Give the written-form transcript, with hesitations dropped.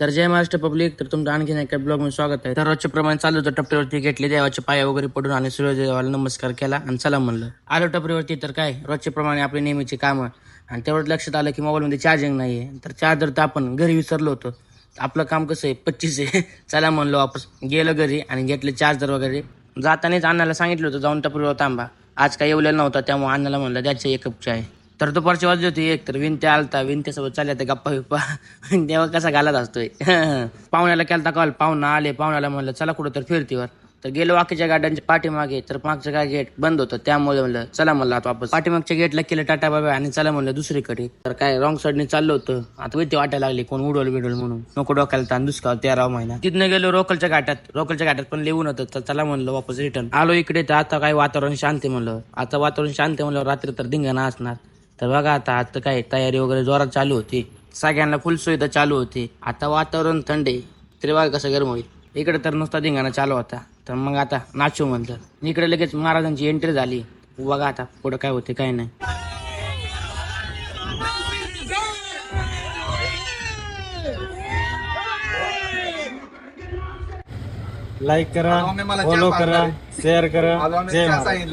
तर जय महाराष्ट्र पब्लिक. तर तुमचं आणखीन एका ब्लॉग मध्ये स्वागत आहे. तर रोजच्या प्रमाणे चालू होतं, टप्प्यावरती घेतले, देवाचे पाया वगैरे पडून आणि सूर्यदेवाला नमस्कार केला आणि चला म्हणलं. आलो टपरीवरती. तर काय रोजच्या प्रमाणे आपली नेहमीची कामं. आणि तेवढं लक्षात आलं की मोबाईलमध्ये चार्जिंग नाहीये. तर चार्जर तर आपण घरी विसरलो होतो. आपलं काम कसं आहे, 25 आहे. चला म्हणलो वापस गेलो घरी आणि घेतले चार्जर वगैरे. जातानाच अण्णाला सांगितलं होतं जाऊन टपरीवर थांबा. आज काय येवलेला नव्हता, त्यामुळे अण्णाला म्हणलं द्यायचं एक कप चाय. तर दुपारची वाजली होती एक. तर विनत्या आलता, विनत्यासोबत चालल्या त्या गप्पा बिप्पा. तेव्हा कसा घालत असतोय. पाहुण्याला केलता कॉल, पाहुणा आले, पाहुण्याला म्हणलं चला कुठं तर फिरतीवर. तर गेलो वाकीच्या गाड्यांच्या पाठीमागे. तर मागचं काय गेट बंद होतं, त्यामुळे म्हणलं चला म्हणलं आता वापस पाठीमागच्या गेटला केलं टाटा बाबा आणि चला म्हणलं दुसरीकडे. तर काय रॉंग साईडने चाललो होतं. आता भीती वाटायला लागली कोण उडवल बिडवल म्हणून. नको डोक्याला ताण, दुष्काळ 13 महिना. तिथनं गेलो रोकलच्या घाटात पण लिहून होतं. तर चला म्हणलं वापस रिटर्न आलो इकडे. तर आता काय वातावरण शांत आहे म्हणलं. आता वातावरण शांत आहे म्हणलं, रात्री तर धिंगाणा असणार. तर बघा आता काय तयारी वगैरे जोरात चालू होती. सगळ्यांना फुल सुविधा चालू होती. आता वातावरण थंड आहे, तरी बघा कसं गरम होईल. इकडे तर नुसता धिंगाणा चालू होता. तर मग आता नाचू म्हणलं. इकडे लगेच महाराजांची एंट्री झाली. बघा आता पुढं काय होते काय नाही. लाईक करा, फॉलो करा, शेअर करा. जय महाराज.